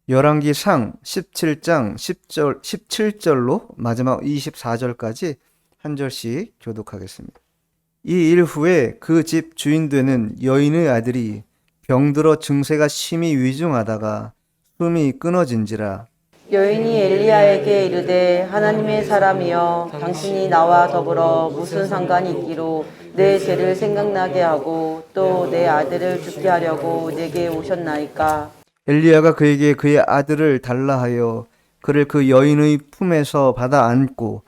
열왕기상 17장 10절, 17절로 마지막 24절까지 한 절씩 교독하겠습니다. 이 일 후에 그 집 주인 되는 여인의 아들이 병들어 증세가 심히 위중하다가 숨이 끊어진지라. 여인이 엘리야에게 이르되 하나님의 사람이여 당신이 나와 더불어 무슨 상관이 있기로 내 죄를 생각나게 하고 또 내 아들을 죽게 하려고 내게 오셨나이까. 엘리야가 그에게 그의 아들을 달라 하여 그를 그 여인의 품에서 받아 안고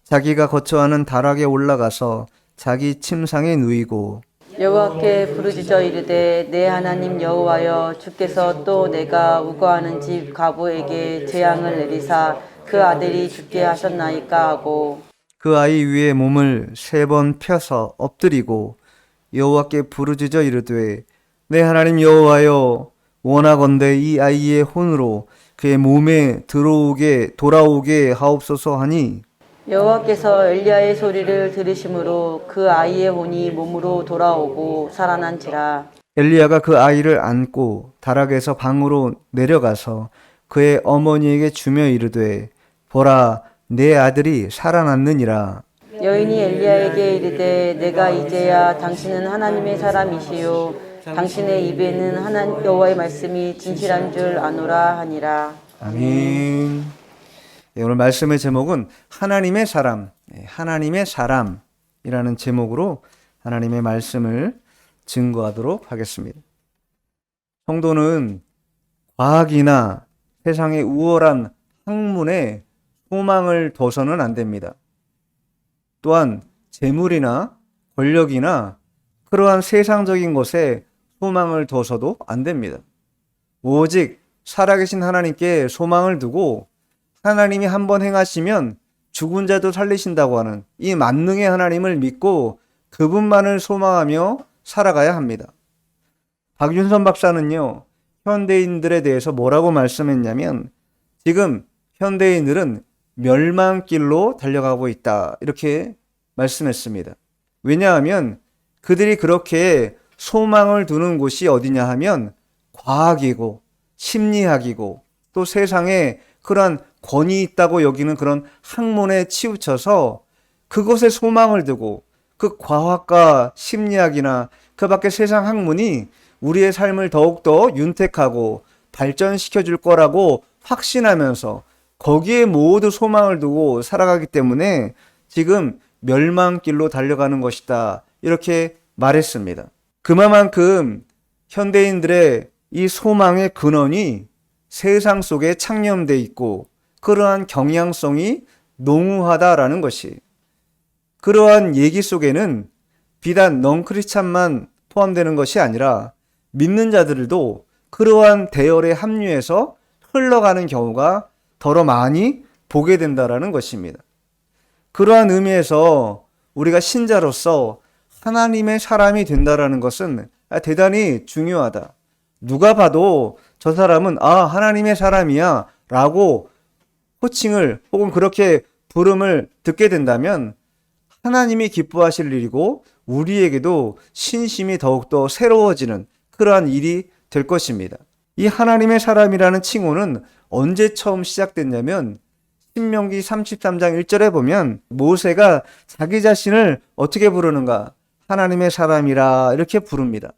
자기가 거처하는 다락에 올라가서 자기 침상에 누이고 여호와께 부르짖어 이르되 내 하나님 여호와여 주께서 또 내가 우거하는 집 가부에게 재앙을 내리사 그 아들이 죽게 하셨나이까 하고 그 아이 위에 몸을 3번 펴서 엎드리고 여호와께 부르짖어 이르되 내 하나님 여호와여 원하건대 이 아이의 혼으로 그의 몸에 돌아오게 하옵소서 하니 여호와께서 엘리야의 소리를 들으심으로 그 아이의 혼이 몸으로 돌아오고 살아난지라. 엘리야가 그 아이를 안고 다락에서 방으로 내려가서 그의 어머니에게 주며 이르되 보라 내 아들이 살아났느니라. 여인이 엘리야에게 이르되 내가 이제야 당신은 하나님의 사람이시요 당신의 입에는 하나님 여호와의 말씀이 진실한 줄 아노라 하니라. 아멘. 네, 오늘 말씀의 제목은 하나님의 사람, 하나님의 사람이라는 제목으로 하나님의 말씀을 증거하도록 하겠습니다. 성도는 과학이나 세상의 우월한 학문에 소망을 둬서는 안 됩니다. 또한 재물이나 권력이나 그러한 세상적인 것에 소망을 둬서도 안 됩니다. 오직 살아계신 하나님께 소망을 두고 하나님이 한번 행하시면 죽은 자도 살리신다고 하는 이 만능의 하나님을 믿고 그분만을 소망하며 살아가야 합니다. 박윤선 박사는요, 현대인들에 대해서 뭐라고 말씀했냐면 지금 현대인들은 멸망길로 달려가고 있다 이렇게 말씀했습니다. 왜냐하면 그들이 그렇게 소망을 두는 곳이 어디냐 하면 과학이고 심리학이고 또 세상에 그러한 권위 있다고 여기는 그런 학문에 치우쳐서 그것에 소망을 두고 그 과학과 심리학이나 그 밖에 세상 학문이 우리의 삶을 더욱더 윤택하고 발전시켜 줄 거라고 확신하면서 거기에 모두 소망을 두고 살아가기 때문에 지금 멸망길로 달려가는 것이다 이렇게 말했습니다. 그만큼 현대인들의 이 소망의 근원이 세상 속에 창념돼 있고 그러한 경향성이 농후하다라는 것이, 그러한 얘기 속에는 비단 넌크리스찬만 포함되는 것이 아니라 믿는 자들도 그러한 대열에 합류해서 흘러가는 경우가 더러 많이 보게 된다라는 것입니다. 그러한 의미에서 우리가 신자로서 하나님의 사람이 된다라는 것은 대단히 중요하다. 누가 봐도 저 사람은 하나님의 사람이야 라고 호칭을 혹은 그렇게 부름을 듣게 된다면 하나님이 기뻐하실 일이고 우리에게도 신심이 더욱더 새로워지는 그러한 일이 될 것입니다. 이 하나님의 사람이라는 칭호는 언제 처음 시작됐냐면 신명기 33장 1절에 보면 모세가 자기 자신을 어떻게 부르는가? 하나님의 사람이라 이렇게 부릅니다.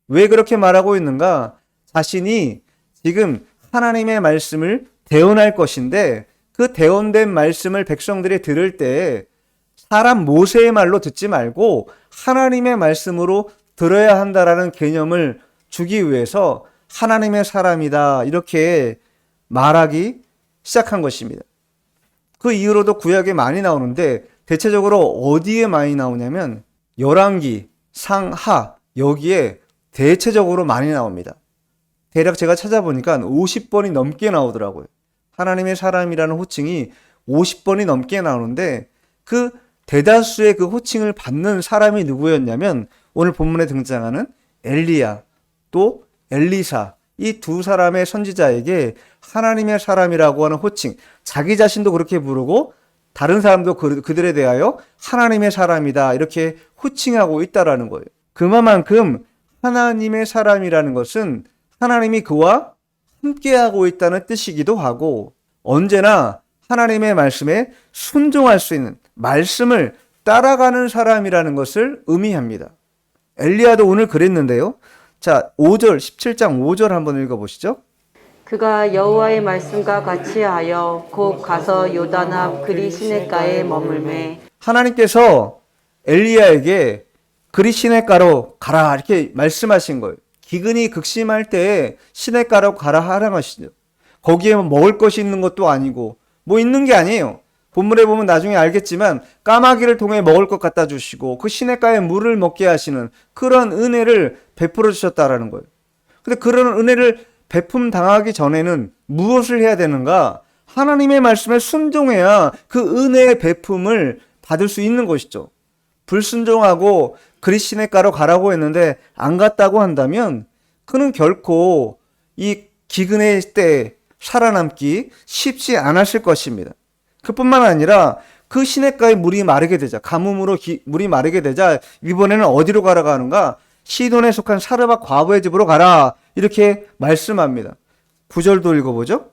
왜 그렇게 말하고 있는가? 자신이 지금 하나님의 말씀을 대언할 것인데 그 대언된 말씀을 백성들이 들을 때 사람 모세의 말로 듣지 말고 하나님의 말씀으로 들어야 한다라는 개념을 주기 위해서 하나님의 사람이다 이렇게 말하기 시작한 것입니다. 그 이후로도 구약에 많이 나오는데 대체적으로 어디에 많이 나오냐면 열왕기, 상하 여기에 대체적으로 많이 나옵니다. 대략 제가 찾아보니까 50번이 넘게 나오더라고요. 하나님의 사람이라는 호칭이 50번이 넘게 나오는데 그 대다수의 그 호칭을 받는 사람이 누구였냐면 오늘 본문에 등장하는 엘리야 또 엘리사 이 두 사람의 선지자에게 하나님의 사람이라고 하는 호칭, 자기 자신도 그렇게 부르고 다른 사람도 그들에 대하여 하나님의 사람이다 이렇게 호칭하고 있다라는 거예요. 그만큼 하나님의 사람이라는 것은 하나님이 그와 함께하고 있다는 뜻이기도 하고 언제나 하나님의 말씀에 순종할 수 있는 말씀을 따라가는 사람이라는 것을 의미합니다. 엘리야도 오늘 그랬는데요. 자, 5절 17장 5절 한번 읽어보시죠. 그가 여호와의 말씀과 같이 하여 곧 가서 요단 앞 그리 시냇가에 머물매 하나님께서 엘리야에게 그리 시냇가로 가라 이렇게 말씀하신 거예요. 기근이 극심할 때에 시냇가로 가라 하라는 것이죠. 거기에 먹을 것이 있는 것도 아니고 뭐 있는 게 아니에요. 본문에 보면 나중에 알겠지만 까마귀를 통해 먹을 것 갖다 주시고 그 시냇가에 물을 먹게 하시는 그런 은혜를 베풀어 주셨다라는 거예요. 근데 그런 은혜를 베품 당하기 전에는 무엇을 해야 되는가? 하나님의 말씀에 순종해야 그 은혜의 베품을 받을 수 있는 것이죠. 불순종하고 그리 시냇가로 가라고 했는데 안 갔다고 한다면 그는 결코 이 기근의 때 살아남기 쉽지 않았을 것입니다. 그뿐만 아니라 그 시냇가에 물이 마르게 되자 가뭄으로 물이 마르게 되자 이번에는 어디로 가라고 하는가? 시돈에 속한 사르밧 과부의 집으로 가라 이렇게 말씀합니다. 9절도 읽어보죠.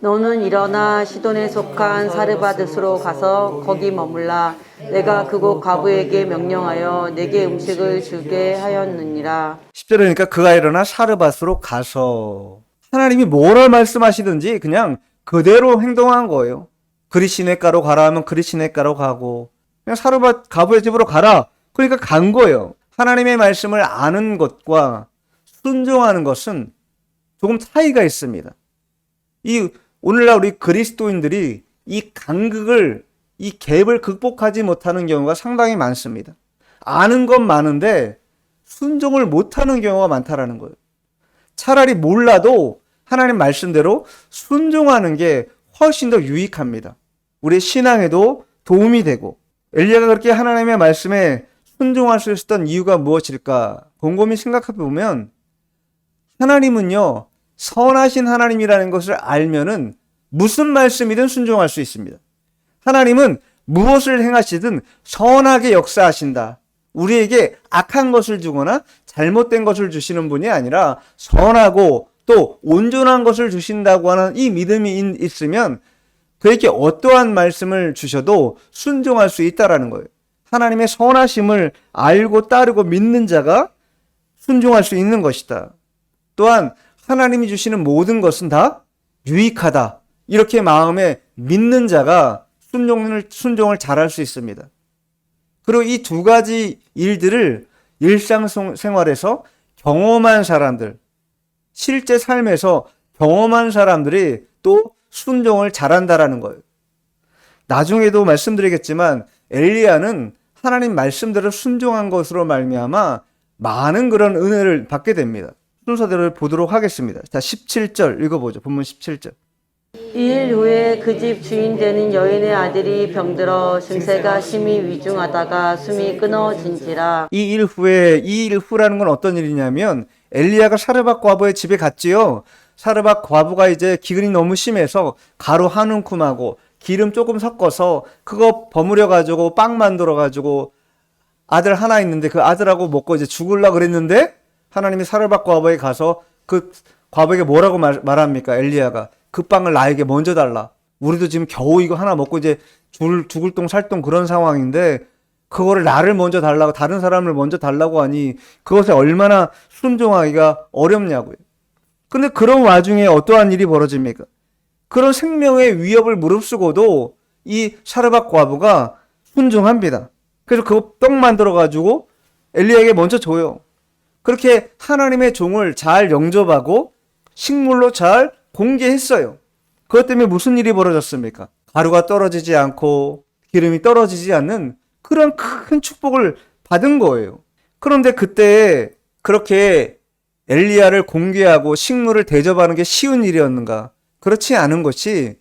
너는 일어나 시돈에 속한 사르밧으로 가서 거기 머물라 내가 그곳 과부에게 명령하여 내게 음식을 주게 하였느니라. 10절에 그러니까 그가 일어나 사르밧으로 가서 하나님이 뭐라 말씀하시든지 그냥 그대로 행동한 거예요. 그리 시냇가로 가라 하면 그리 시냇가로 가고 그냥 사르밧 과부의 집으로 가라 그러니까 간 거예요. 하나님의 말씀을 아는 것과 순종하는 것은 조금 차이가 있습니다. 이 오늘날 우리 그리스도인들이 이 간극을 이 갭을 극복하지 못하는 경우가 상당히 많습니다. 아는 건 많은데 순종을 못하는 경우가 많다라는 거예요. 차라리 몰라도 하나님 말씀대로 순종하는 게 훨씬 더 유익합니다. 우리 신앙에도 도움이 되고 엘리야가 그렇게 하나님의 말씀에 순종할 수 있었던 이유가 무엇일까? 곰곰이 생각해 보면 하나님은요 선하신 하나님이라는 것을 알면은 무슨 말씀이든 순종할 수 있습니다. 하나님은 무엇을 행하시든 선하게 역사하신다. 우리에게 악한 것을 주거나 잘못된 것을 주시는 분이 아니라 선하고 또 온전한 것을 주신다고 하는 이 믿음이 있으면 그에게 어떠한 말씀을 주셔도 순종할 수 있다라는 거예요. 하나님의 선하심을 알고 따르고 믿는 자가 순종할 수 있는 것이다. 또한 하나님이 주시는 모든 것은 다 유익하다. 이렇게 마음에 믿는 자가 순종을 잘할 수 있습니다. 그리고 이 두 가지 일들을 일상생활에서 경험한 사람들, 실제 삶에서 경험한 사람들이 또 순종을 잘한다라는 거예요. 나중에도 말씀드리겠지만 엘리야는 하나님 말씀대로 순종한 것으로 말미암아 많은 그런 은혜를 받게 됩니다. 순서대로 보도록 하겠습니다. 자, 17절 읽어보죠. 본문 17절. 2일 후에 그 집 주인 되는 여인의 아들이 병들어 증세가 심히 위중하다가 숨이 끊어진지라. 이 일 후라는 건 어떤 일이냐면 엘리야가 사르밧 과부의 집에 갔지요. 사르밧 과부가 이제 기근이 너무 심해서 가루 한 움큼하고 기름 조금 섞어서 그거 버무려 가지고 빵 만들어 가지고 아들 하나 있는데 그 아들하고 먹고 이제 죽으려고 그랬는데 하나님이 사르밧 과부에 가서 그 과부에게 뭐라고 말합니까? 엘리야가 그 빵을 나에게 먼저 달라. 우리도 지금 겨우 이거 하나 먹고 이제 죽을 똥 살 똥 그런 상황인데 그거를 나를 먼저 달라고 다른 사람을 먼저 달라고 하니 그것에 얼마나 순종하기가 어렵냐고요. 근데 그런 와중에 어떠한 일이 벌어집니까? 그런 생명의 위협을 무릅쓰고도 이 사르밧 과부가 순종합니다. 그래서 그거 떡 만들어 가지고 엘리야에게 먼저 줘요. 그렇게 하나님의 종을 잘 영접하고 식물로 잘 공개했어요. 그것 때문에 무슨 일이 벌어졌습니까? 가루가 떨어지지 않고 기름이 떨어지지 않는 그런 큰 축복을 받은 거예요. 그런데 그때 그렇게 엘리야를 공개하고 식물을 대접하는 게 쉬운 일이었는가? 그렇지 않은 것이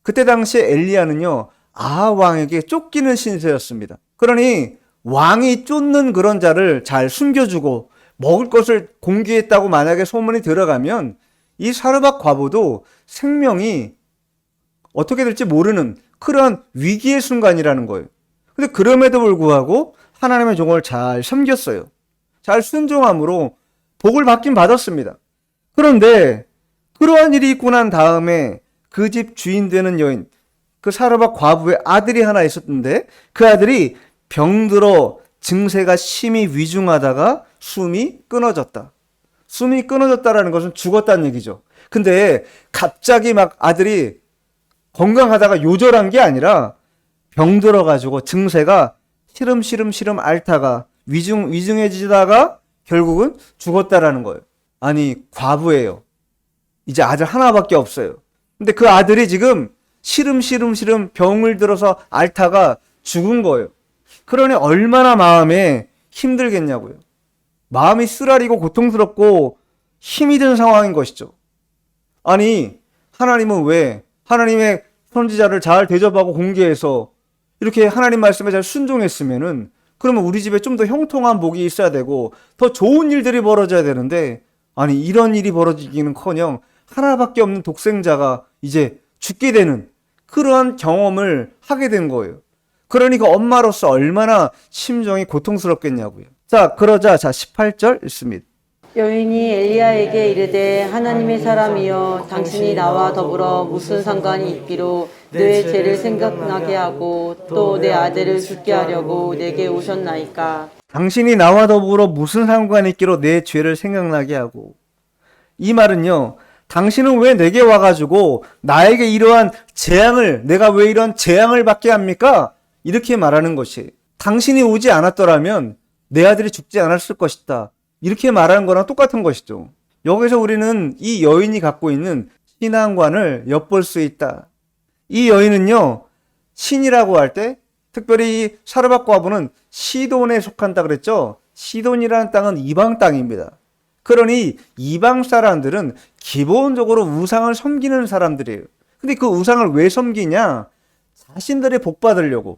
그때 당시에 엘리야는요 아하 왕에게 쫓기는 신세였습니다. 그러니 왕이 쫓는 그런 자를 잘 숨겨주고 먹을 것을 공개했다고 만약에 소문이 들어가면 이 사르밧 과부도 생명이 어떻게 될지 모르는 그런 위기의 순간이라는 거예요. 근데 그럼에도 불구하고 하나님의 종을 잘 섬겼어요. 잘 순종함으로 복을 받긴 받았습니다. 그런데 그러한 일이 있고 난 다음에 그 집 주인 되는 여인, 그 사르밧 과부의 아들이 하나 있었는데 그 아들이 병들어 증세가 심히 위중하다가 숨이 끊어졌다. 숨이 끊어졌다라는 것은 죽었다는 얘기죠. 근데 갑자기 막 아들이 건강하다가 요절한 게 아니라 병들어가지고 증세가 시름시름 앓다가 위중해지다가 결국은 죽었다라는 거예요. 아니, 과부예요. 이제 아들 하나밖에 없어요. 근데 그 아들이 지금 시름시름 병을 들어서 앓다가 죽은 거예요. 그러니 얼마나 마음에 힘들겠냐고요. 마음이 쓰라리고 고통스럽고 힘이 든 상황인 것이죠. 아니, 하나님은 왜 하나님의 선지자를 잘 대접하고 공개해서 이렇게 하나님 말씀에 잘 순종했으면은 그러면 우리 집에 좀 더 형통한 복이 있어야 되고 더 좋은 일들이 벌어져야 되는데 아니 이런 일이 벌어지기는커녕 하나밖에 없는 독생자가 이제 죽게 되는 그러한 경험을 하게 된 거예요. 그러니까 엄마로서 얼마나 심정이 고통스럽겠냐고요. 자, 그러자 18절 읽습니다. 여인이 엘리야에게 이르되 하나님의 사람이여 당신이 나와 더불어 무슨 상관이 있기로 내 죄를 생각나게 하고 또 내 아들을 죽게 하려고 내게 오셨나이까. 당신이 나와 더불어 무슨 상관이 있기로 내 죄를 생각나게 하고. 이 말은요, 당신은 왜 내게 와가지고 나에게 이러한 재앙을, 내가 왜 이런 재앙을 받게 합니까? 이렇게 말하는 것이, 당신이 오지 않았더라면 내 아들이 죽지 않았을 것이다. 이렇게 말하는 거랑 똑같은 것이죠. 여기서 우리는 이 여인이 갖고 있는 신앙관을 엿볼 수 있다. 이 여인은요, 신이라고 할 때, 특별히 이 사르밧 과부는 시돈에 속한다 그랬죠. 시돈이라는 땅은 이방 땅입니다. 그러니 이방 사람들은 기본적으로 우상을 섬기는 사람들이에요. 근데 그 우상을 왜 섬기냐? 자신들이 복 받으려고.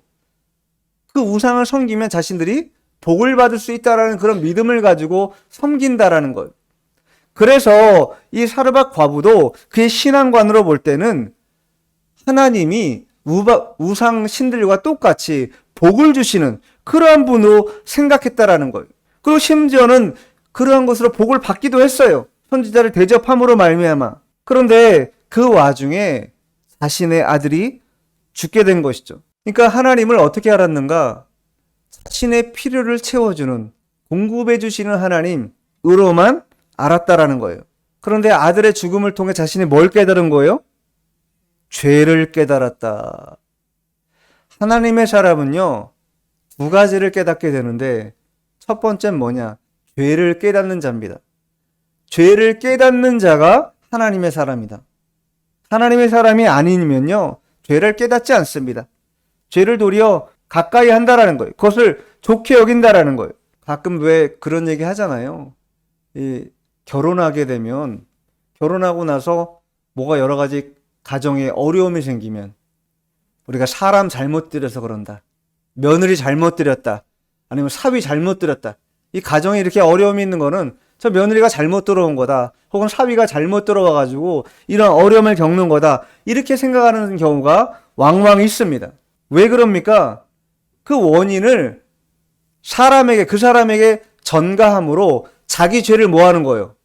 그 우상을 섬기면 자신들이 복을 받을 수 있다라는 그런 믿음을 가지고 섬긴다라는 거예요. 그래서 이 사르밧 과부도 그의 신앙관으로 볼 때는 하나님이 우상 신들과 똑같이 복을 주시는 그러한 분으로 생각했다라는 거예요. 그리고 심지어는 그러한 것으로 복을 받기도 했어요. 선지자를 대접함으로 말미암아. 그런데 그 와중에 자신의 아들이 죽게 된 것이죠. 그러니까 하나님을 어떻게 알았는가? 자신의 필요를 채워주는, 공급해 주시는 하나님으로만 알았다라는 거예요. 그런데 아들의 죽음을 통해 자신이 뭘 깨달은 거예요? 죄를 깨달았다. 하나님의 사람은요, 두 가지를 깨닫게 되는데 첫 번째는 뭐냐? 죄를 깨닫는 자입니다. 죄를 깨닫는 자가 하나님의 사람이다. 하나님의 사람이 아니면요, 죄를 깨닫지 않습니다. 죄를 도리어 가까이 한다라는 거예요. 그것을 좋게 여긴다라는 거예요. 가끔 왜 그런 얘기 하잖아요. 결혼하게 되면, 결혼하고 나서 뭐가 여러 가지 가정에 어려움이 생기면 우리가 사람 잘못 들여서 그런다. 며느리 잘못 들였다. 아니면 사위 잘못 들였다. 이 가정에 이렇게 어려움이 있는 거는 저 며느리가 잘못 들어온 거다. 혹은 사위가 잘못 들어와가지고 이런 어려움을 겪는 거다. 이렇게 생각하는 경우가 왕왕 있습니다. 왜 그럽니까? 그 원인을 그 사람에게 전가함으로 자기 죄를 뭐 하는 거예요?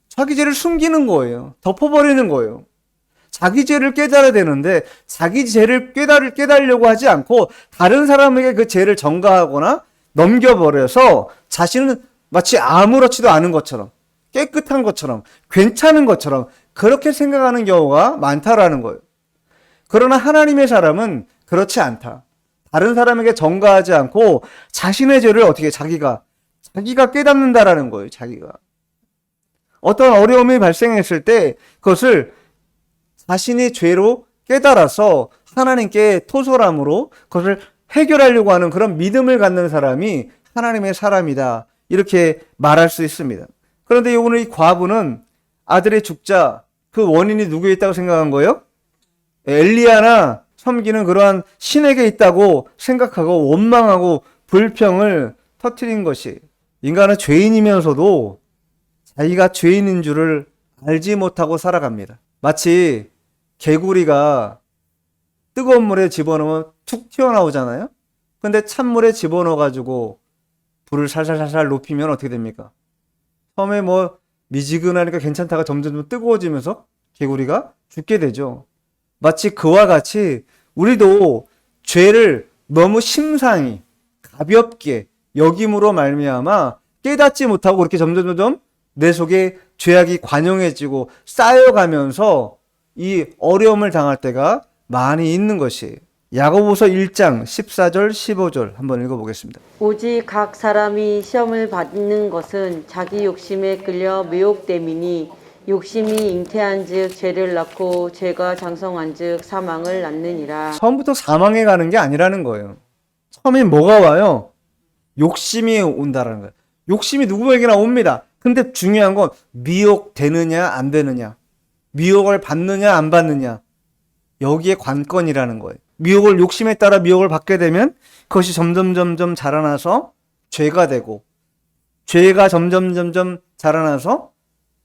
자기 죄를 숨기는 거예요. 덮어버리는 거예요. 자기 죄를 깨달아야 되는데 자기 죄를 깨달으려고 하지 않고 다른 사람에게 그 죄를 전가하거나 넘겨버려서 자신은 마치 아무렇지도 않은 것처럼, 깨끗한 것처럼, 괜찮은 것처럼 그렇게 생각하는 경우가 많다라는 거예요. 그러나 하나님의 사람은 그렇지 않다. 다른 사람에게 전가하지 않고 자신의 죄를 어떻게 자기가 깨닫는다라는 거예요. 자기가. 어떤 어려움이 발생했을 때 그것을 자신의 죄로 깨달아서 하나님께 토설함으로 그것을 해결하려고 하는 그런 믿음을 갖는 사람이 하나님의 사람이다. 이렇게 말할 수 있습니다. 그런데 오늘 이 과부는 아들의 죽자 그 원인이 누구에 있다고 생각한 거예요? 엘리야나 섬기는 그러한 신에게 있다고 생각하고 원망하고 불평을 터뜨린 것이, 인간은 죄인이면서도 자기가 죄인인 줄을 알지 못하고 살아갑니다. 마치 개구리가 뜨거운 물에 집어넣으면 툭 튀어나오잖아요. 근데 찬물에 집어넣어가지고 불을 살살살살 높이면 어떻게 됩니까? 처음에 뭐 미지근하니까 괜찮다가 점점 뜨거워지면서 개구리가 죽게 되죠. 마치 그와 같이 우리도 죄를 너무 심상히 가볍게 여김으로 말미암아 깨닫지 못하고 그렇게 점점 내 속에 죄악이 관영해지고 쌓여가면서 이 어려움을 당할 때가 많이 있는 것이에요. 야고보서 1장 14절 15절 한번 읽어보겠습니다. 오직 각 사람이 시험을 받는 것은 자기 욕심에 끌려 미혹됨이니 욕심이 잉태한즉 죄를 낳고 죄가 장성한즉 사망을 낳느니라. 처음부터 사망에 가는 게 아니라는 거예요. 처음에 뭐가 와요? 욕심이 온다라는 거예요. 욕심이 누구에게나 옵니다. 근데 중요한 건 미혹되느냐 안 되느냐, 미혹을 받느냐 안 받느냐, 여기에 관건이라는 거예요. 미혹을, 욕심에 따라 미혹을 받게 되면 그것이 점점 자라나서 죄가 되고, 죄가 점점 자라나서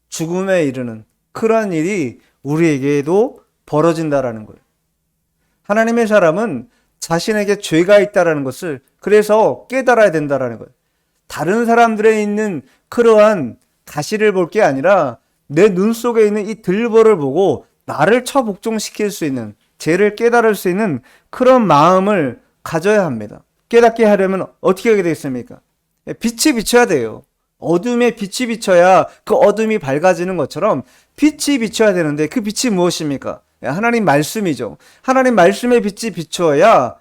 죽음에 이르는 그러한 일이 우리에게도 벌어진다라는 거예요. 하나님의 사람은 자신에게 죄가 있다라는 것을 그래서 깨달아야 된다라는 거예요. 다른 사람들에 있는 그러한 가시를 볼 게 아니라 내 눈 속에 있는 이 들보를 보고 나를 처복종시킬 수 있는, 죄를 깨달을 수 있는 그런 마음을 가져야 합니다. 깨닫게 하려면 어떻게 하게 되겠습니까? 빛이 비쳐야 돼요. 어둠에 빛이 비쳐야 그 어둠이 밝아지는 것처럼 빛이 비쳐야 되는데 그 빛이 무엇입니까? 하나님 말씀이죠. 하나님 말씀의 빛이 비춰야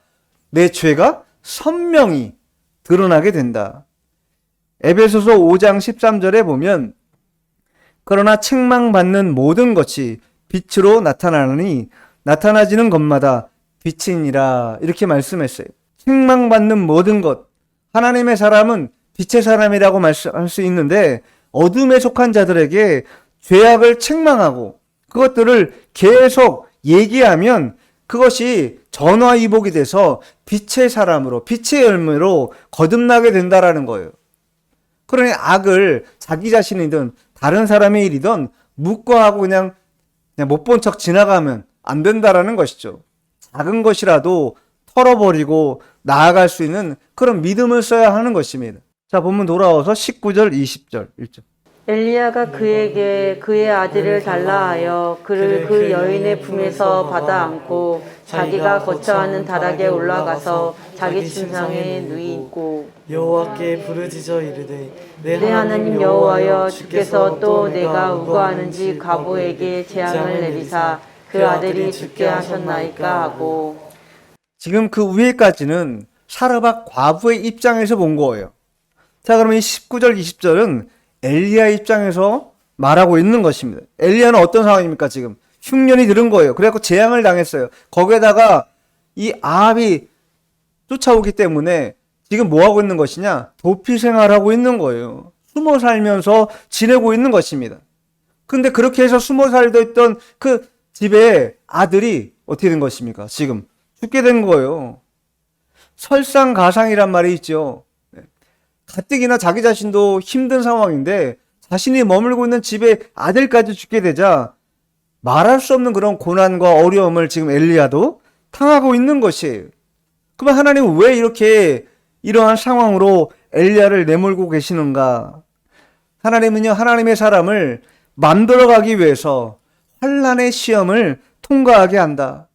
내 죄가 선명히 드러나게 된다. 에베소서 5장 13절에 보면 그러나 책망받는 모든 것이 빛으로 나타나느니 나타나지는 것마다 빛이니라 이렇게 말씀했어요. 책망받는 모든 것, 하나님의 사람은 빛의 사람이라고 말씀할 수 있는데 어둠에 속한 자들에게 죄악을 책망하고 그것들을 계속 얘기하면 그것이 전화위복이 돼서 빛의 사람으로, 빛의 열매로 거듭나게 된다라는 거예요. 그러니 악을 자기 자신이든 다른 사람의 일이든 묵과하고 그냥 못 본 척 지나가면 안 된다라는 것이죠. 작은 것이라도 털어버리고 나아갈 수 있는 그런 믿음을 써야 하는 것입니다. 자, 본문 돌아와서 19절, 20절, 1절. 엘리야가 그에게 그의 아들을 달라 하여 그를 그 여인의 품에서 받아 안고 자기가 거처하는 다락에 올라가서 자기 침상에 누이고 여호와께 부르짖어 이르되 내 하나님 여호와여 주께서 또 내가 우거하는지 과부에게 재앙을 내리사 그 아들이 죽게 하셨나이까 하고. 지금 그 위에까지는 사르밧 과부의 입장에서 본 거예요. 자, 그러면 이 19절, 20절은 엘리야 입장에서 말하고 있는 것입니다. 엘리야는 어떤 상황입니까? 지금 흉년이 들은 거예요. 그래갖고 재앙을 당했어요. 거기에다가 이 아합이 쫓아오기 때문에 지금 뭐 하고 있는 것이냐? 도피 생활하고 있는 거예요. 숨어 살면서 지내고 있는 것입니다. 근데 그렇게 해서 숨어 살고 있던 그 집에 아들이 어떻게 된 것입니까? 지금 죽게 된 거예요. 설상가상이란 말이 있죠. 가뜩이나 자기 자신도 힘든 상황인데 자신이 머물고 있는 집에 아들까지 죽게 되자 말할 수 없는 그런 고난과 어려움을 지금 엘리야도 당하고 있는 것이에요. 그러면 하나님은 왜 이렇게 이러한 상황으로 엘리야를 내몰고 계시는가? 하나님은요, 하나님의 사람을 만들어가기 위해서 환난의 시험을 통과하게 한다.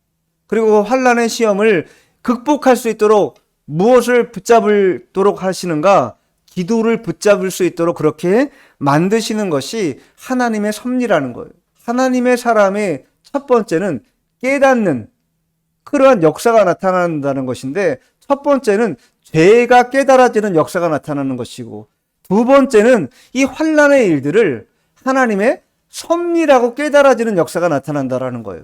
그리고 환난의 시험을 극복할 수 있도록 무엇을 붙잡도록 하시는가? 기도를 붙잡을 수 있도록 그렇게 만드시는 것이 하나님의 섭리라는 거예요. 하나님의 사람의 첫 번째는 깨닫는 그러한 역사가 나타난다는 것인데, 첫 번째는 죄가 깨달아지는 역사가 나타나는 것이고, 두 번째는 이 환난의 일들을 하나님의 섭리라고 깨달아지는 역사가 나타난다라는 거예요.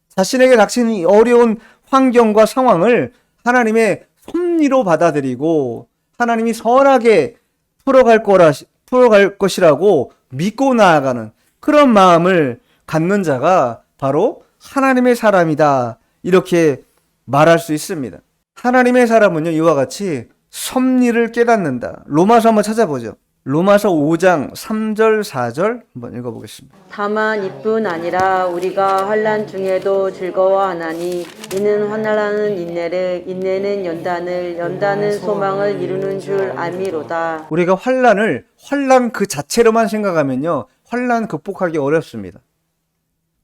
자신에게 닥친 이 어려운 환경과 상황을 하나님의 섭리로 받아들이고 하나님이 선하게 풀어갈 것이라고 믿고 나아가는 그런 마음을 갖는 자가 바로 하나님의 사람이다. 이렇게 말할 수 있습니다. 하나님의 사람은요, 이와 같이 섭리를 깨닫는다. 로마서 한번 찾아보죠. 로마서 5장 3절 4절 한번 읽어보겠습니다. 다만 이뿐 아니라 우리가 환난 중에도 즐거워하나니 이는 환난하는 인내를, 인내는 연단을, 연단은 소망을 이루는 줄 알미로다. 우리가 환난 그 자체로만 생각하면요, 환난 극복하기 어렵습니다.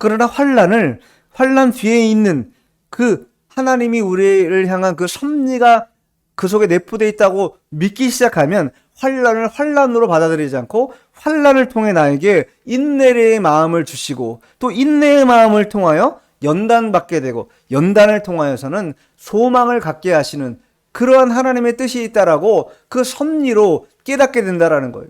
그러나 환난 뒤에 있는 그 하나님이 우리를 향한 그 섭리가 그 속에 내포되어 있다고 믿기 시작하면 환난을 환난으로 받아들이지 않고 환난을 통해 나에게 인내의 마음을 주시고 또 인내의 마음을 통하여 연단받게 되고 연단을 통하여서는 소망을 갖게 하시는 그러한 하나님의 뜻이 있다라고 그 섭리로 깨닫게 된다라는 거예요.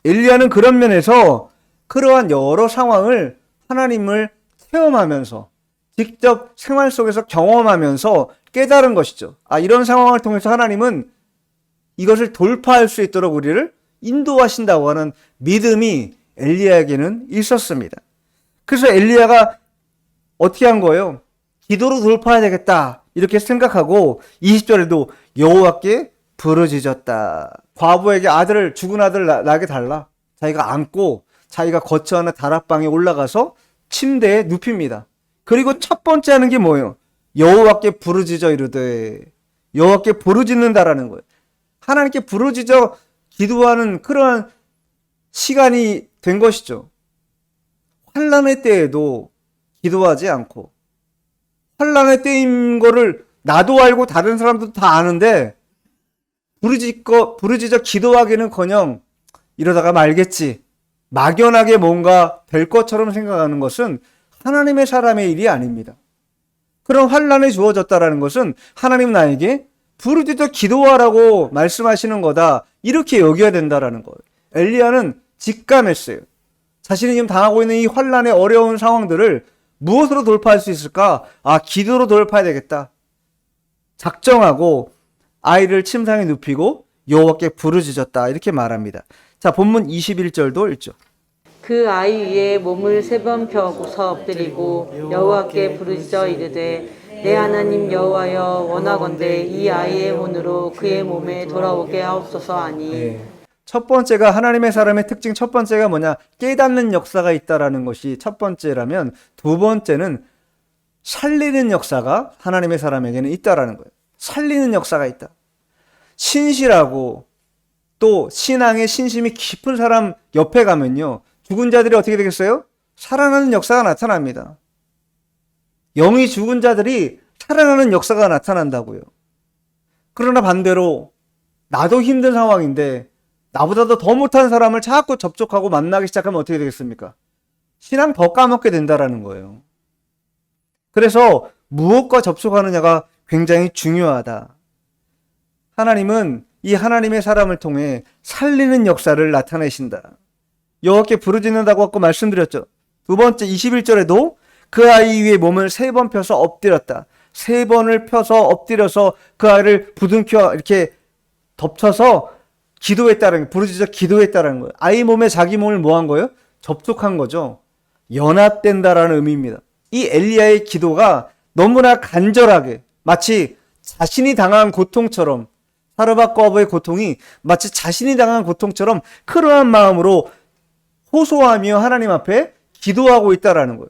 엘리야는 그런 면에서 그러한 여러 상황을 하나님을 체험하면서 직접 생활 속에서 경험하면서 깨달은 것이죠. 이런 상황을 통해서 하나님은 이것을 돌파할 수 있도록 우리를 인도하신다고 하는 믿음이 엘리야에게는 있었습니다. 그래서 엘리야가 어떻게 한 거예요? 기도로 돌파해야 되겠다 이렇게 생각하고 20절에도 여호와께 부르짖었다. 과부에게 죽은 아들을 낳게 달라. 자기가 안고 자기가 거처하는 다락방에 올라가서 침대에 눕힙니다. 그리고 첫 번째 하는 게 뭐예요? 여호와께 부르짖어 이르되, 여호와께 부르짖는다라는 거예요. 하나님께 부르짖어 기도하는 그러한 시간이 된 것이죠. 환난의 때에도 기도하지 않고, 환난의 때인 거를 나도 알고 다른 사람도 다 아는데 부르짖어 기도하기는커녕 이러다가 말겠지, 막연하게 뭔가 될 것처럼 생각하는 것은 하나님의 사람의 일이 아닙니다. 그런 환난이 주어졌다라는 것은 하나님 나에게 부르짖어 기도하라고 말씀하시는 거다, 이렇게 여겨야 된다라는 거예요. 엘리야는 직감했어요. 자신이 지금 당하고 있는 이 환난의 어려운 상황들을 무엇으로 돌파할 수 있을까? 기도로 돌파해야 되겠다. 작정하고 아이를 침상에 눕히고 여호와께 부르짖었다, 이렇게 말합니다. 자, 본문 21절도 읽죠. 그 아이 위에 몸을 3번 펴고서 엎드리고 여호와께 부르짖어 이르되 내 하나님 여호와여 원하건대 이 아이의 혼으로 그의 몸에 돌아오게 하옵소서 하니. 첫 번째가 하나님의 사람의 특징, 첫 번째가 뭐냐? 깨닫는 역사가 있다라는 것이 첫 번째라면, 두 번째는 살리는 역사가 하나님의 사람에게는 있다라는 거예요. 살리는 역사가 있다. 신실하고 또 신앙의 신심이 깊은 사람 옆에 가면요, 죽은 자들이 어떻게 되겠어요? 살아나는 역사가 나타납니다. 영이 죽은 자들이 살아나는 역사가 나타난다고요. 그러나 반대로 나도 힘든 상황인데 나보다도 더 못한 사람을 자꾸 접촉하고 만나기 시작하면 어떻게 되겠습니까? 신앙 더 까먹게 된다라는 거예요. 그래서 무엇과 접촉하느냐가 굉장히 중요하다. 하나님은 이 하나님의 사람을 통해 살리는 역사를 나타내신다. 여호와께 부르짖는다고 아까 말씀드렸죠. 두 번째 21절에도 그 아이 위에 몸을 3번 펴서 엎드렸다. 3번을 펴서 엎드려서 그 아이를 부둥켜 이렇게 덮쳐서 기도했다는, 부르짖어 기도했다는 거예요. 아이 몸에 자기 몸을 뭐 한 거예요? 접촉한 거죠. 연합된다라는 의미입니다. 이 엘리야의 기도가 너무나 간절하게, 마치 자신이 당한 고통처럼, 사르밧 과부의 고통이 마치 자신이 당한 고통처럼 그러한 마음으로 호소하며 하나님 앞에 기도하고 있다라는 거예요.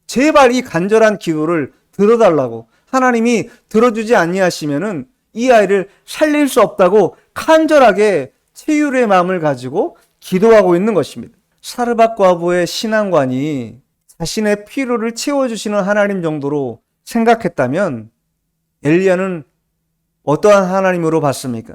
제발 이 간절한 기도를 들어달라고, 하나님이 들어주지 아니하시면은 이 아이를 살릴 수 없다고 간절하게 체휼의 마음을 가지고 기도하고 있는 것입니다. 사르밧 과부의 신앙관이 자신의 필요를 채워주시는 하나님 정도로 생각했다면 엘리야는 어떠한 하나님으로 봤습니까?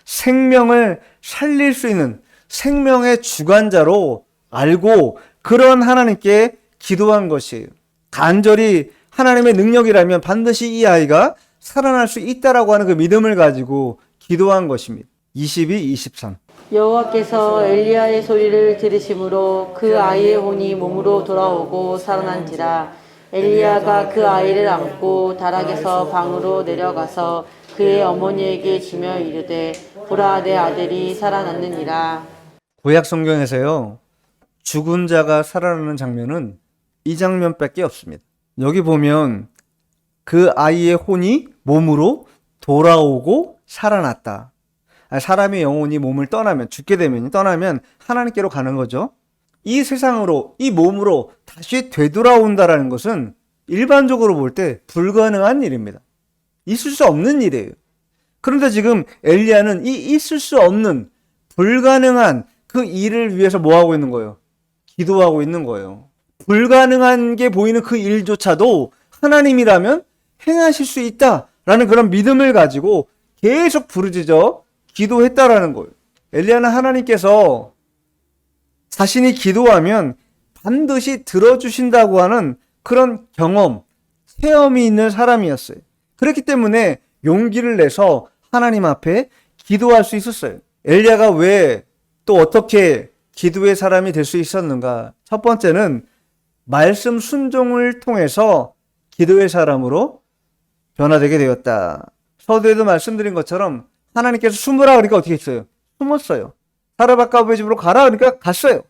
생명을 살릴 수 있는 생명의 주관자로 알고 그런 하나님께 기도한 것이에요. 간절히 하나님의 능력이라면 반드시 이 아이가 살아날 수 있다라고 하는 그 믿음을 가지고 기도한 것입니다. 22, 23. 여호와께서 엘리야의 소리를 들으심으로 그 아이의 혼이 몸으로 돌아오고 살아난지라. 엘리야가 그 아이를 안고 다락에서 방으로 내려가서 그의 어머니에게 주며 이르되 보라 내 아들이 살아났느니라. 구약 성경에서요, 죽은 자가 살아나는 장면은 이 장면밖에 없습니다. 여기 보면 그 아이의 혼이 몸으로 돌아오고 살아났다. 사람의 영혼이 몸을 떠나면, 죽게 되면 떠나면 하나님께로 가는 거죠. 이 세상으로, 이 몸으로 다시 되돌아온다라는 것은 일반적으로 볼 때 불가능한 일입니다. 있을 수 없는 일이에요. 그런데 지금 엘리야는 이 있을 수 없는 불가능한 그 일을 위해서 뭐 하고 있는 거예요? 기도하고 있는 거예요. 불가능한 게 보이는 그 일조차도 하나님이라면 행하실 수 있다라는 그런 믿음을 가지고 계속 부르짖어 기도했다라는 거예요. 엘리야는 하나님께서 자신이 기도하면 반드시 들어주신다고 하는 그런 경험, 체험이 있는 사람이었어요. 그렇기 때문에 용기를 내서 하나님 앞에 기도할 수 있었어요. 엘리야가 왜 또 어떻게 기도의 사람이 될 수 있었는가? 첫 번째는 말씀 순종을 통해서 기도의 사람으로 변화되게 되었다. 서두에도 말씀드린 것처럼 하나님께서 숨으라 그러니까 어떻게 했어요? 숨었어요. 사르밧 아부의 집으로 가라 그러니까 갔어요.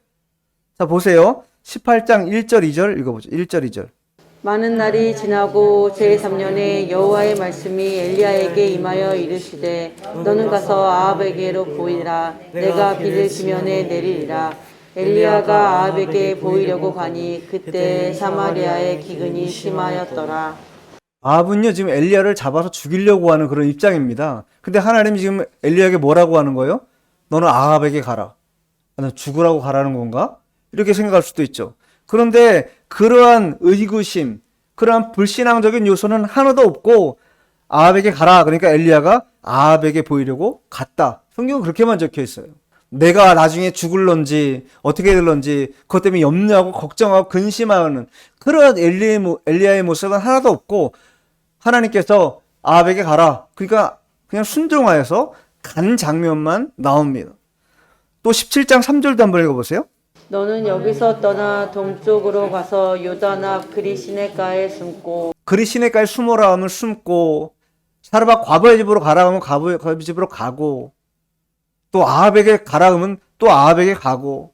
자, 보세요. 18장 1절 2절 읽어보죠. 1절 2절. 많은 날이 지나고 제3년에 여호와의 말씀이 엘리야에게 임하여 이르시되 너는 가서 아합에게로 보이라. 내가 비를 지면에 내리리라. 엘리야가 아합에게 보이려고 가니 그때 사마리아의 기근이 심하였더라. 아합은요 지금 엘리야를 잡아서 죽이려고 하는 그런 입장입니다. 근데 하나님이 지금 엘리야에게 뭐라고 하는 거예요? 너는 아합에게 가라. 너 죽으라고 가라는 건가? 이렇게 생각할 수도 있죠. 그런데 그러한 의구심, 그러한 불신앙적인 요소는 하나도 없고 아합에게 가라. 그러니까 엘리야가 아합에게 보이려고 갔다. 성경은 그렇게만 적혀 있어요. 내가 나중에 죽을런지 어떻게 될런지 그것 때문에 염려하고 걱정하고 근심하는 그러한 엘리야의 모습은 하나도 없고 하나님께서 아합에게 가라. 그러니까 그냥 순종하여서 간 장면만 나옵니다. 또 17장 3절도 한번 읽어보세요. 너는 여기서 떠나 동쪽으로 가서 요단 앞 그리시네가에 숨고 그리시네가에 숨어라 하면 숨고 사르밧 과부의 집으로 가라 하면 과부의 집으로 가고 또 아합에게 가라 하면 또 아합에게 가고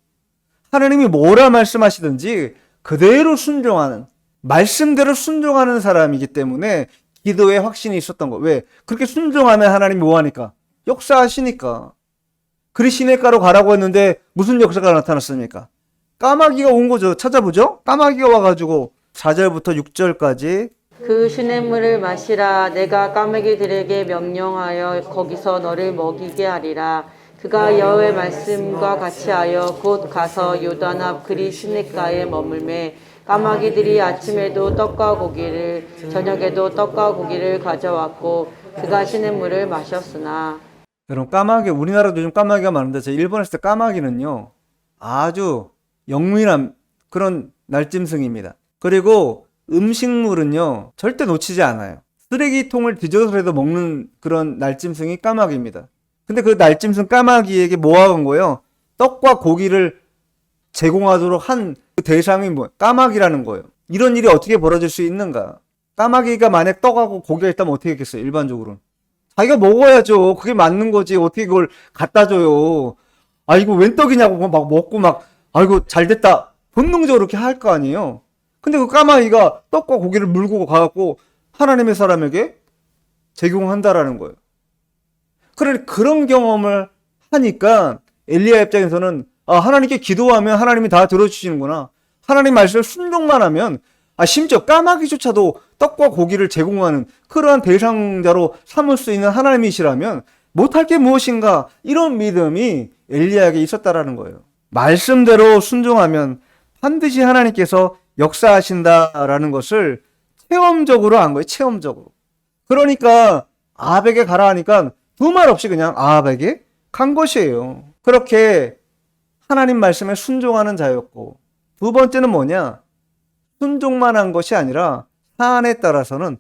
하나님이 뭐라 말씀하시든지 그대로 순종하는 말씀대로 순종하는 사람이기 때문에 기도에 확신이 있었던 거. 왜? 그렇게 순종하면 하나님이 뭐하니까? 역사하시니까. 그리시네가로 가라고 했는데 무슨 역사가 나타났습니까? 까마귀가 온 거죠. 찾아보죠. 까마귀가 와가지고 4절부터 6절까지 그 시냇물을 마시라. 내가 까마귀들에게 명령하여 거기서 너를 먹이게 하리라. 그가 여호와의 말씀과 같이 하여 곧 가서 요단 앞 그리시네가에 머물매 까마귀들이 아침에도 떡과 고기를 저녁에도 떡과 고기를 가져왔고 그가 시냇물을 마셨으나 여러분 까마귀 우리나라도 요즘 까마귀가 많은데 제가 일본에 있을 때 까마귀는요 아주 영민한 그런 날짐승입니다. 그리고 음식물은요 절대 놓치지 않아요. 쓰레기통을 뒤져서라도 먹는 그런 날짐승이 까마귀입니다. 근데 그 날짐승 까마귀에게 뭐 하는 거예요? 떡과 고기를 제공하도록 한 그 대상이 뭐 까마귀라는 거예요. 이런 일이 어떻게 벌어질 수 있는가? 까마귀가 만약 떡하고 고기가 있다면 어떻게 했겠어요? 일반적으로는 자기가 먹어야죠. 그게 맞는 거지. 어떻게 그걸 갖다 줘요? 아 이거 웬 떡이냐고 막 먹고 막 아이고 잘 됐다. 본능적으로 그렇게 할 거 아니에요. 근데 그 까마귀가 떡과 고기를 물고 가갖고 하나님의 사람에게 제공한다라는 거예요. 그러니 그런 경험을 하니까 엘리야 입장에서는 아, 하나님께 기도하면 하나님이 다 들어주시는구나. 하나님 말씀을 순종만 하면 심지어 까마귀조차도 떡과 고기를 제공하는 그러한 대상자로 삼을 수 있는 하나님이시라면 못할 게 무엇인가 이런 믿음이 엘리야에게 있었다라는 거예요. 말씀대로 순종하면 반드시 하나님께서 역사하신다라는 것을 체험적으로 한 거예요. 체험적으로. 그러니까 아합에게 가라 하니까 두 말 없이 그냥 아합에게 간 것이에요. 그렇게 하나님 말씀에 순종하는 자였고 두 번째는 뭐냐? 순종만 한 것이 아니라 사안에 따라서는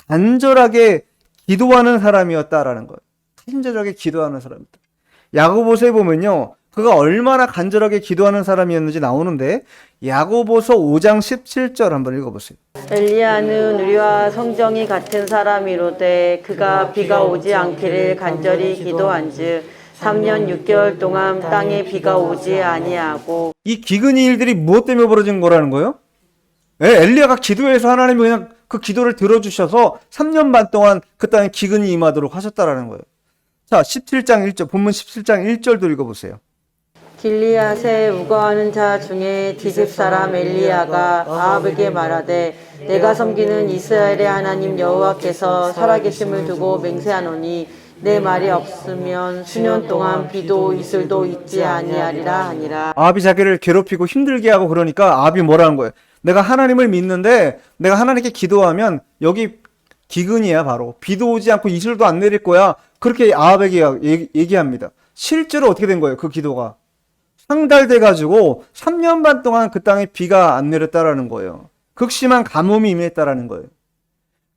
간절하게 기도하는 사람이었다라는 거예요. 간절하게 기도하는 사람이다. 야고보서에 보면요. 그가 얼마나 간절하게 기도하는 사람이었는지 나오는데 야고보서 5장 17절 한번 읽어보세요. 엘리야는 우리와 성정이 같은 사람이로되 그가 비가 오지 않기를 간절히 기도한즉 3년 6개월 동안 땅에 비가 오지 아니하고 이 기근이 일들이 무엇 때문에 벌어진 거라는 거예요? 엘리야가 기도해서 하나님이 그냥 그 기도를 들어주셔서 3년 반 동안 그 땅에 기근이 임하도록 하셨다라는 거예요. 자, 17장 1절, 본문 17장 1절도 읽어보세요. 길리앗에 우거하는 자 중에 디귿 사람 엘리야가 아합에게 말하되 내가 섬기는 이스라엘의 하나님 여호와께서 살아계심을 두고 맹세하노니 내 말이 없으면 수년 동안 비도 이슬도 있지 아니하리라 하니라. 아합이 자기를 괴롭히고 힘들게 하고 그러니까 아합이 뭐라는 거예요? 내가 하나님을 믿는데 내가 하나님께 기도하면 여기 기근이야 바로. 비도 오지 않고 이슬도 안 내릴 거야. 그렇게 아합에게 얘기합니다. 실제로 어떻게 된 거예요? 그 기도가 상달돼가지고 3년 반 동안 그 땅에 비가 안 내렸다라는 거예요. 극심한 가뭄이 임했다라는 거예요.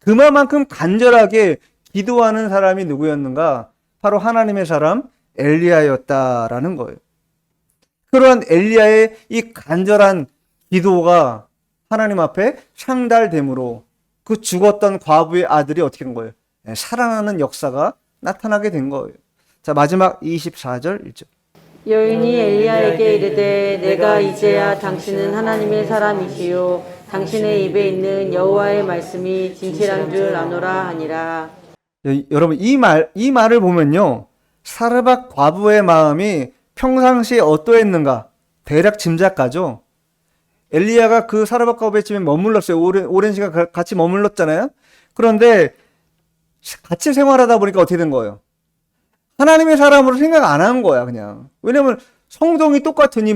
그만큼 간절하게 기도하는 사람이 누구였는가? 바로 하나님의 사람 엘리야였다라는 거예요. 그러한 엘리야의 이 간절한 기도가 하나님 앞에 상달됨으로 그 죽었던 과부의 아들이 어떻게 된 거예요? 살아나는 역사가 나타나게 된 거예요. 자, 마지막 24절 1절. 여인이 엘리야에게 이르되 내가 이제야 당신은 하나님의 사람이시요 당신의 입에 있는 여호와의 말씀이 진실한 줄 아노라 하니라. 여러분 이 말을 보면요. 사르밧 과부의 마음이 평상시에 어떠했는가 대략 짐작가죠. 엘리야가 그 사르밧 과부의 집에 머물렀어요. 오랜 시간 같이 머물렀잖아요. 그런데 같이 생활하다 보니까 어떻게 된 거예요? 하나님의 사람으로 생각 안 한 거야 그냥. 왜냐면 성정이 똑같으니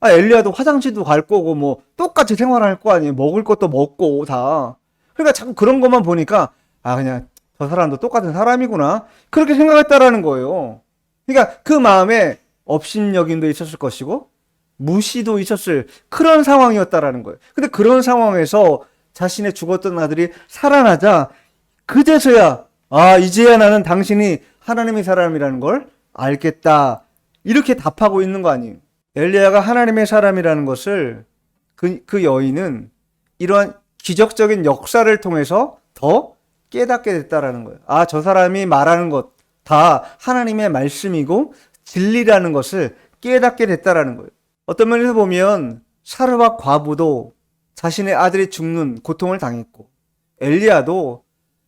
엘리야도 화장실도 갈 거고 똑같이 생활할 거 아니에요. 먹을 것도 먹고 다. 그러니까 자꾸 그런 것만 보니까 그냥 저 사람도 똑같은 사람이구나 그렇게 생각했다라는 거예요. 그러니까 그 마음에 업신여김도 있었을 것이고 무시도 있었을 그런 상황이었다라는 거예요. 근데 그런 상황에서 자신의 죽었던 아들이 살아나자 그제서야 이제야 나는 당신이 하나님의 사람이라는 걸 알겠다 이렇게 답하고 있는 거 아니에요. 엘리야가 하나님의 사람이라는 것을 그 여인은 이러한 기적적인 역사를 통해서 더 깨닫게 됐다라는 거예요. 저 사람이 말하는 것 다 하나님의 말씀이고 진리라는 것을 깨닫게 됐다라는 거예요. 어떤 면에서 보면 사르밧 과부도 자신의 아들이 죽는 고통을 당했고 엘리야도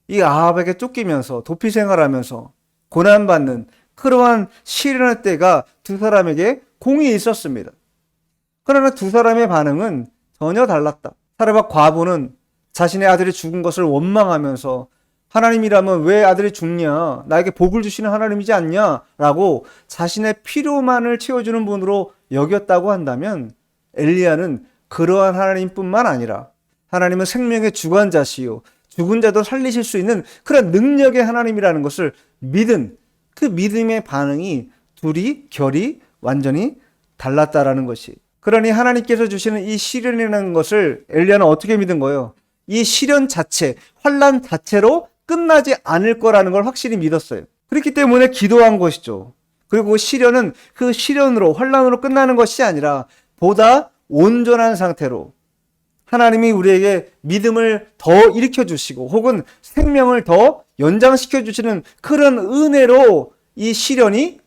이 아합에게 쫓기면서 도피 생활하면서 고난받는 그러한 시련의 때가 두 사람에게 공이 있었습니다. 그러나 두 사람의 반응은 전혀 달랐다. 사르밧 과부는 자신의 아들이 죽은 것을 원망하면서 하나님이라면 왜 아들이 죽냐? 나에게 복을 주시는 하나님이지 않냐? 라고 자신의 필요만을 채워주는 분으로 여겼다고 한다면 엘리야는 그러한 하나님뿐만 아니라 하나님은 생명의 주관자시요 죽은 자도 살리실 수 있는 그런 능력의 하나님이라는 것을 믿은 그 믿음의 반응이 둘이 결이 완전히 달랐다라는 것이. 그러니 하나님께서 주시는 이 시련이라는 것을 엘리야는 어떻게 믿은 거예요? 이 시련 자체, 환난 자체로 끝나지 않을 거라는 걸 확실히 믿었어요. 그렇기 때문에 기도한 것이죠. 그리고 시련은 그 시련으로 환난으로 끝나는 것이 아니라 보다 온전한 상태로 하나님이 우리에게 믿음을 더 일으켜 주시고 혹은 생명을 더 연장시켜 주시는 그런 은혜로 이 시련이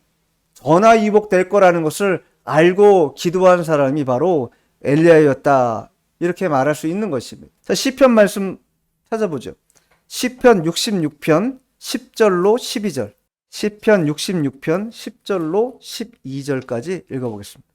전화위복될 거라는 것을 알고 기도한 사람이 바로 엘리야였다. 이렇게 말할 수 있는 것입니다. 자, 시편 말씀 찾아보죠. 시편 66편 10절로 12절. 시편 66편 10절로 12절까지 읽어보겠습니다.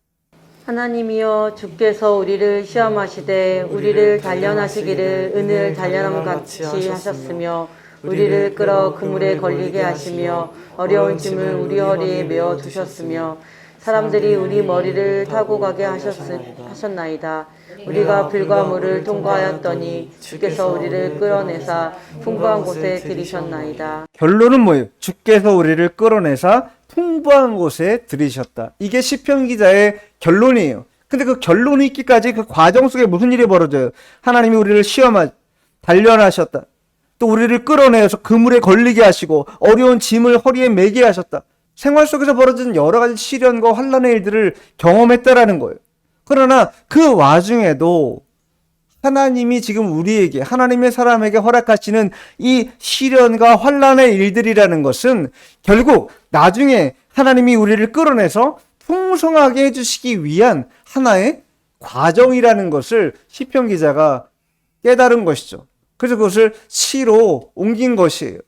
하나님이여 주께서 우리를 시험하시되 우리를 단련하시기를 은을 단련함 같이 하셨으며 우리를 끌어 그물에 걸리게 하시며 어려운 짐을 우리 허리에 메어 두셨으며 사람들이 우리 머리를 타고 가게 하셨나이다. 우리가 불과 물을 통과하였더니 주께서 우리를 끌어내사 풍부한 곳에 들이셨나이다. 결론은 뭐예요? 주께서 우리를 끌어내사 풍부한 곳에 들이셨다. 이게 시편 기자의 결론이에요. 근데 그 결론이 있기까지 그 과정 속에 무슨 일이 벌어져요? 하나님이 우리를 단련하셨다. 또 우리를 끌어내서 그물에 걸리게 하시고 어려운 짐을 허리에 매게 하셨다. 생활 속에서 벌어지는 여러 가지 시련과 환난의 일들을 경험했다라는 거예요. 그러나 그 와중에도 하나님이 지금 우리에게 하나님의 사람에게 허락하시는 이 시련과 환난의 일들이라는 것은 결국 나중에 하나님이 우리를 끌어내서 풍성하게 해주시기 위한 하나의 과정이라는 것을 시편 기자가 깨달은 것이죠. 그래서 그것을 시로 옮긴 것이에요.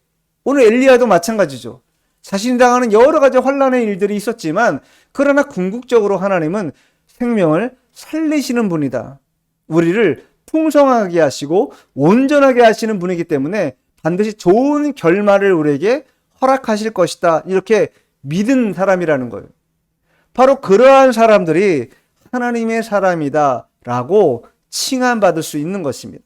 오늘 엘리야도 마찬가지죠. 자신이 당하는 여러 가지 환난의 일들이 있었지만 그러나 궁극적으로 하나님은 생명을 살리시는 분이다. 우리를 풍성하게 하시고 온전하게 하시는 분이기 때문에 반드시 좋은 결말을 우리에게 허락하실 것이다. 이렇게 믿은 사람이라는 거예요. 바로 그러한 사람들이 하나님의 사람이다 라고 칭함받을 수 있는 것입니다.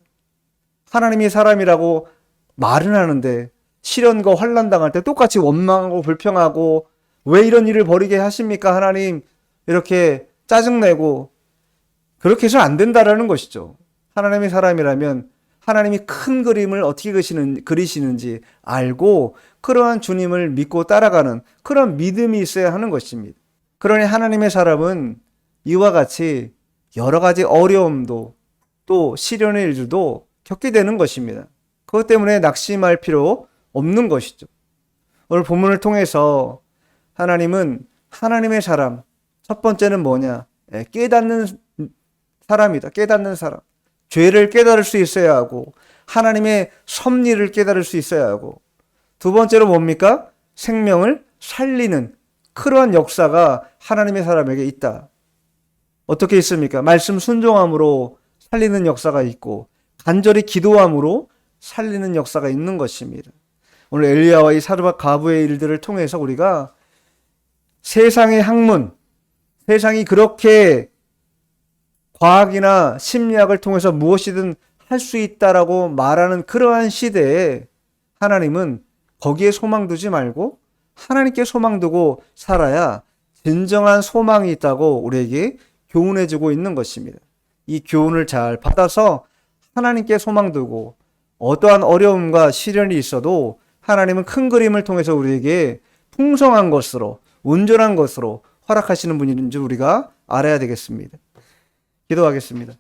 하나님의 사람이라고 말은 하는데 시련과 환난 당할 때 똑같이 원망하고 불평하고 왜 이런 일을 벌이게 하십니까 하나님, 이렇게 짜증내고 그렇게 해서는 안 된다라는 것이죠. 하나님의 사람이라면 하나님이 큰 그림을 어떻게 그리시는지 알고 그러한 주님을 믿고 따라가는 그런 믿음이 있어야 하는 것입니다. 그러니 하나님의 사람은 이와 같이 여러 가지 어려움도 또 시련의 일들도 겪게 되는 것입니다. 그것 때문에 낙심할 필요 없는 것이죠. 오늘 본문을 통해서 하나님은 하나님의 사람, 첫 번째는 뭐냐? 깨닫는 사람이다. 깨닫는 사람. 죄를 깨달을 수 있어야 하고 하나님의 섭리를 깨달을 수 있어야 하고, 두 번째로 뭡니까? 생명을 살리는 그러한 역사가 하나님의 사람에게 있다. 어떻게 있습니까? 말씀 순종함으로 살리는 역사가 있고 간절히 기도함으로 살리는 역사가 있는 것입니다. 오늘 엘리야와 이 사르밧 과부의 일들을 통해서 우리가 세상의 학문, 세상이 그렇게 과학이나 심리학을 통해서 무엇이든 할 수 있다라고 말하는 그러한 시대에 하나님은 거기에 소망 두지 말고 하나님께 소망 두고 살아야 진정한 소망이 있다고 우리에게 교훈해 주고 있는 것입니다. 이 교훈을 잘 받아서 하나님께 소망 두고 어떠한 어려움과 시련이 있어도 하나님은 큰 그림을 통해서 우리에게 풍성한 것으로, 온전한 것으로 허락하시는 분인 줄 우리가 알아야 되겠습니다. 기도하겠습니다.